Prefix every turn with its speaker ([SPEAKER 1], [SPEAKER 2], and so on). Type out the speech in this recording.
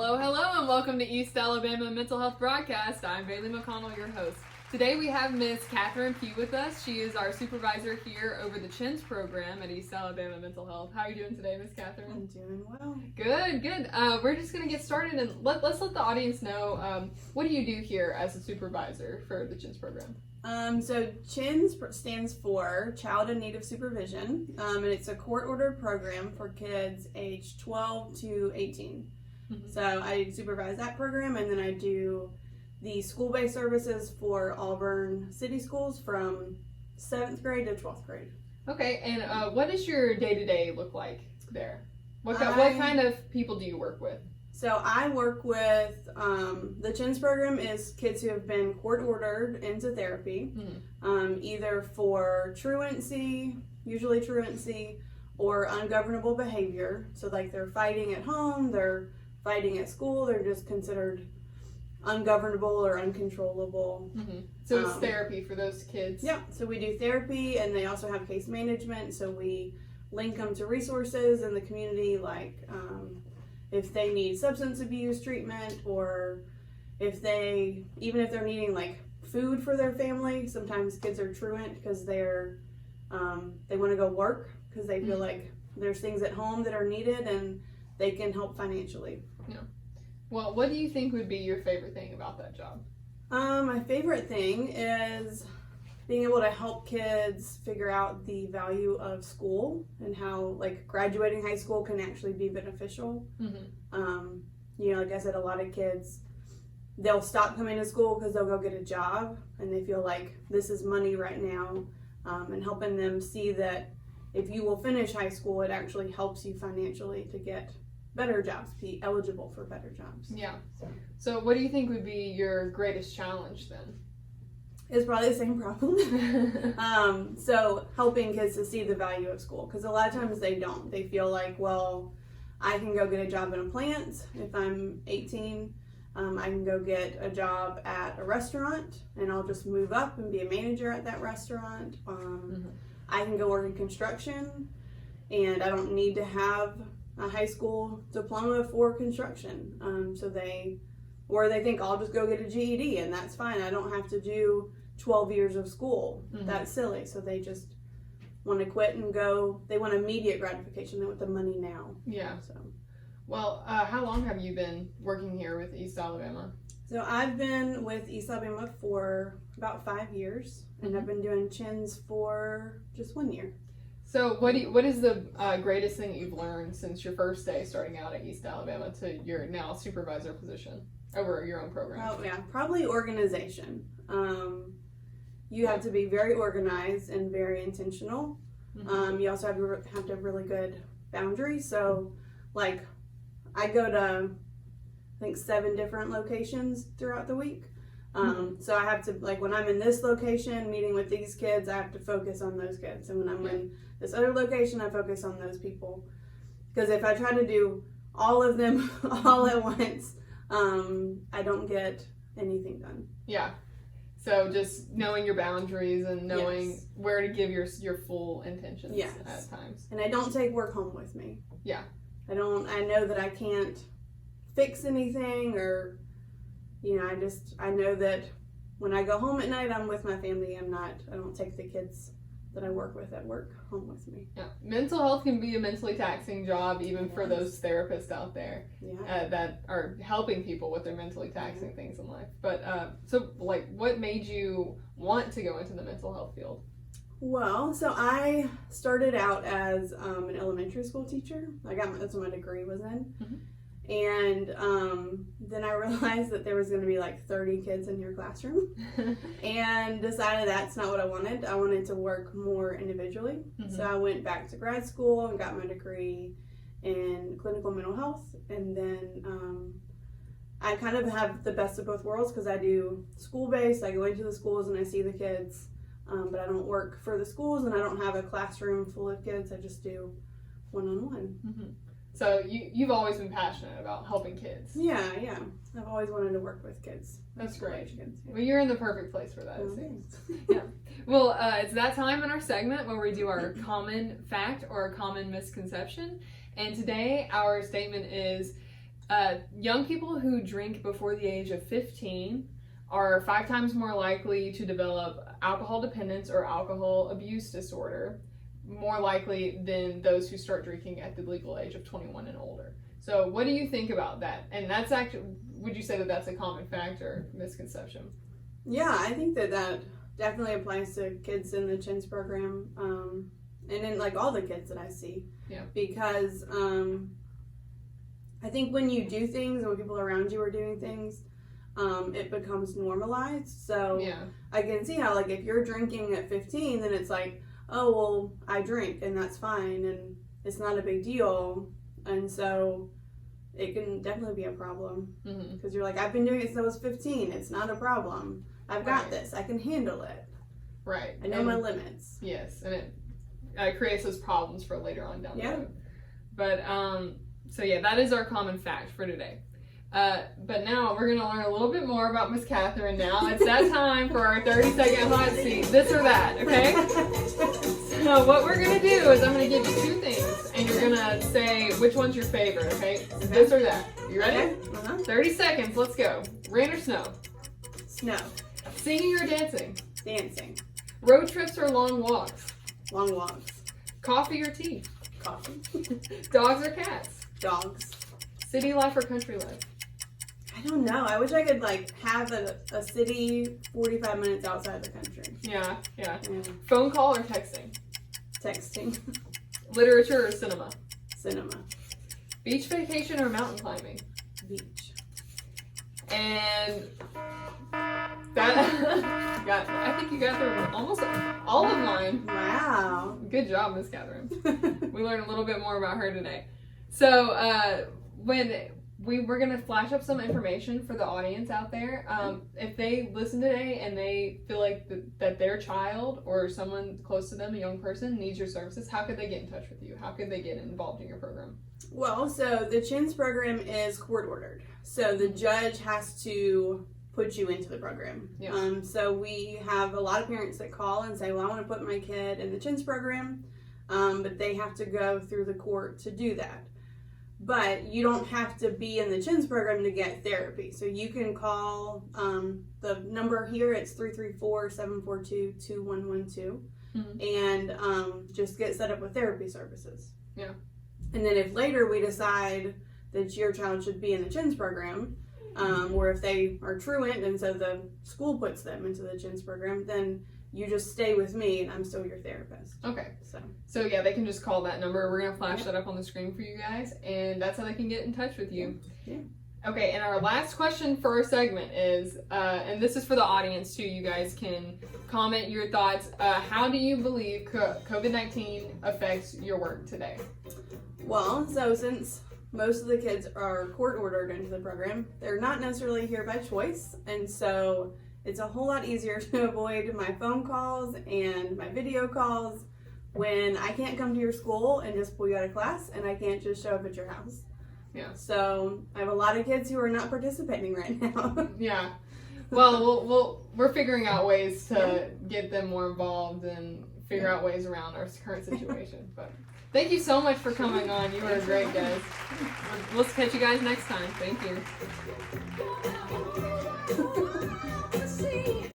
[SPEAKER 1] Hello, hello, and welcome to East Alabama Mental Health Broadcast. I'm Bailey McConnell, your host. Today we have Ms. Catherine Pugh with us. She is our supervisor here over the CHINS program at East Alabama Mental Health. How are you doing today, Ms. Catherine?
[SPEAKER 2] I'm doing well.
[SPEAKER 1] Good, good. We're just going to get started, and let's let the audience know, what do you do here as a supervisor for the CHINS program?
[SPEAKER 2] So CHINS stands for Child in Need of Supervision, and it's a court-ordered program for kids aged 12 to 18. Mm-hmm. So I supervise that program, and then I do the school-based services for Auburn City Schools from 7th grade to 12th grade.
[SPEAKER 1] Okay, and what does your day-to-day look like there? What kind of people do you work with?
[SPEAKER 2] So I work with, the CHINS program is kids who have been court-ordered into therapy, either for truancy, usually truancy, or ungovernable behavior. So like they're fighting at home, they're fighting at school, they're just considered ungovernable or uncontrollable.
[SPEAKER 1] Mm-hmm. So it's therapy for those kids?
[SPEAKER 2] Yeah, so we do therapy, and they also have case management, so we link them to resources in the community, like if they need substance abuse treatment, or even if they're needing like food for their family. Sometimes kids are truant because they want to go work because they feel like there's things at home that are needed and they can help financially.
[SPEAKER 1] Yeah. Well, what do you think would be your favorite thing about that job?
[SPEAKER 2] My favorite thing is being able to help kids figure out the value of school and how like graduating high school can actually be beneficial. Mm-hmm. Like I said, a lot of kids, they'll stop coming to school because they'll go get a job and they feel like this is money right now, and helping them see that if you will finish high school, it actually helps you financially to get better jobs, be eligible for better jobs.
[SPEAKER 1] Yeah. So what do you think would be your greatest challenge then?
[SPEAKER 2] It's probably the same problem. So helping kids to see the value of school, because a lot of times they don't. They feel like, well, I can go get a job in a plant if I'm 18. I can go get a job at a restaurant and I'll just move up and be a manager at that restaurant. I can go work in construction and I don't need to have a high school diploma for construction. So they think I'll just go get a GED and that's fine. I don't have to do 12 years of school. Mm-hmm. That's silly. So they just want to quit and go. They want immediate gratification. They want the money now.
[SPEAKER 1] Yeah. So, well, how long have you been working here with East Alabama?
[SPEAKER 2] So I've been with East Alabama for about 5 years, and I've been doing CHINS for just 1 year.
[SPEAKER 1] So what is the greatest thing that you've learned since your first day starting out at East Alabama to your now supervisor position over your own program?
[SPEAKER 2] Oh yeah, probably organization. You have to be very organized and very intentional. Mm-hmm. You also have to have really good boundaries. So like I go to I think 7 different locations throughout the week. So I have to, like when I'm in this location meeting with these kids, I have to focus on those kids. And when I'm in this other location, I focus on those people. Because if I try to do all of them all at once, I don't get anything done.
[SPEAKER 1] Yeah. So just knowing your boundaries and knowing where to give your full intentions at times.
[SPEAKER 2] And I don't take work home with me.
[SPEAKER 1] Yeah.
[SPEAKER 2] I know that I can't fix anything, or I know that when I go home at night, I'm with my family. I don't take the kids that I work with at work home with me. Yeah.
[SPEAKER 1] Mental health can be a mentally taxing job, even for those therapists out there that are helping people with their mentally taxing things in life. But so like, what made you want to go into the mental health field?
[SPEAKER 2] Well, so I started out as an elementary school teacher. That's what my degree was in. Mm-hmm. And then I realized that there was going to be like 30 kids in your classroom and decided that's not what I wanted. I wanted to work more individually. Mm-hmm. So I went back to grad school and got my degree in clinical mental health. And then I kind of have the best of both worlds because I do school-based. I go into the schools and I see the kids, but I don't work for the schools and I don't have a classroom full of kids. I just do one-on-one. Mm-hmm.
[SPEAKER 1] So you've always been passionate about helping kids.
[SPEAKER 2] Yeah. I've always wanted to work with kids.
[SPEAKER 1] That's great.
[SPEAKER 2] Kids,
[SPEAKER 1] Well, you're in the perfect place for that, it seems. Yeah. Well, it's that time in our segment where we do our common fact or a common misconception. And today our statement is, Young people who drink before the age of 15 are 5 times more likely to develop alcohol dependence or alcohol abuse disorder, more likely than those who start drinking at the legal age of 21 and older. So what do you think about that? And that's actually, would you say that that's a common factor, misconception?
[SPEAKER 2] Yeah, I think that definitely applies to kids in the CHINS program, and in like all the kids that I see.
[SPEAKER 1] Yeah.
[SPEAKER 2] Because I think when you do things and when people around you are doing things, it becomes normalized. So
[SPEAKER 1] Yeah.
[SPEAKER 2] I can see how, like, if you're drinking at 15, then it's like, oh, well, I drink and that's fine and it's not a big deal. And so it can definitely be a problem because you're like, I've been doing it since I was 15. It's not a problem. I've got this. I can handle it.
[SPEAKER 1] Right.
[SPEAKER 2] I know my limits.
[SPEAKER 1] Yes, and it creates those problems for later on down the road. But so yeah, that is our common fact for today. But now we're going to learn a little bit more about Miss Catherine now. It's that time for our 30-second hot seat, this or that, okay? So what we're going to do is I'm going to give you 2 things, and you're going to say which one's your favorite, okay? This or that. You ready?
[SPEAKER 2] Okay.
[SPEAKER 1] 30 seconds, let's go. Rain or snow?
[SPEAKER 2] Snow.
[SPEAKER 1] Singing or dancing?
[SPEAKER 2] Dancing.
[SPEAKER 1] Road trips or long walks?
[SPEAKER 2] Long walks.
[SPEAKER 1] Coffee or tea?
[SPEAKER 2] Coffee.
[SPEAKER 1] Dogs or cats?
[SPEAKER 2] Dogs.
[SPEAKER 1] City life or country life?
[SPEAKER 2] I don't know. I wish I could like have a city 45 minutes outside the country.
[SPEAKER 1] Yeah. Phone call or texting?
[SPEAKER 2] Texting.
[SPEAKER 1] Literature or cinema?
[SPEAKER 2] Cinema.
[SPEAKER 1] Beach vacation or mountain climbing?
[SPEAKER 2] Beach.
[SPEAKER 1] And that I think you got through almost all of mine.
[SPEAKER 2] Wow.
[SPEAKER 1] Good job, Miss Catherine. We learned a little bit more about her today. So when we're going to flash up some information for the audience out there. If they listen today and they feel like that their child or someone close to them, a young person, needs your services, how could they get in touch with you? How could they get involved in your program?
[SPEAKER 2] Well, so the CHINS program is court ordered. So the judge has to put you into the program.
[SPEAKER 1] Yeah.
[SPEAKER 2] So we have a lot of parents that call and say, well, I want to put my kid in the CHINS program, but they have to go through the court to do that. But you don't have to be in the CHINS program to get therapy. So you can call the number here. It's 334-742-2112 and just get set up with therapy services.
[SPEAKER 1] Yeah.
[SPEAKER 2] And then if later we decide that your child should be in the CHINS program, or if they are truant and so the school puts them into the CHINS program, then you just stay with me and I'm still your therapist.
[SPEAKER 1] Okay.
[SPEAKER 2] So
[SPEAKER 1] yeah, they can just call that number. We're going to flash that up on the screen for you guys, and that's how they can get in touch with you.
[SPEAKER 2] Yeah.
[SPEAKER 1] Okay, and our last question for our segment is, and this is for the audience too, you guys can comment your thoughts. How do you believe COVID-19 affects your work today?
[SPEAKER 2] Well, so since most of the kids are court ordered into the program, they're not necessarily here by choice, and so it's a whole lot easier to avoid my phone calls and my video calls when I can't come to your school and just pull you out of class and I can't just show up at your house.
[SPEAKER 1] Yeah.
[SPEAKER 2] So I have a lot of kids who are not participating right now.
[SPEAKER 1] Yeah. Well, we're figuring out ways to get them more involved and figure out ways around our current situation. But thank you so much for coming on. You were great, guys. We'll catch you guys next time. Thank you.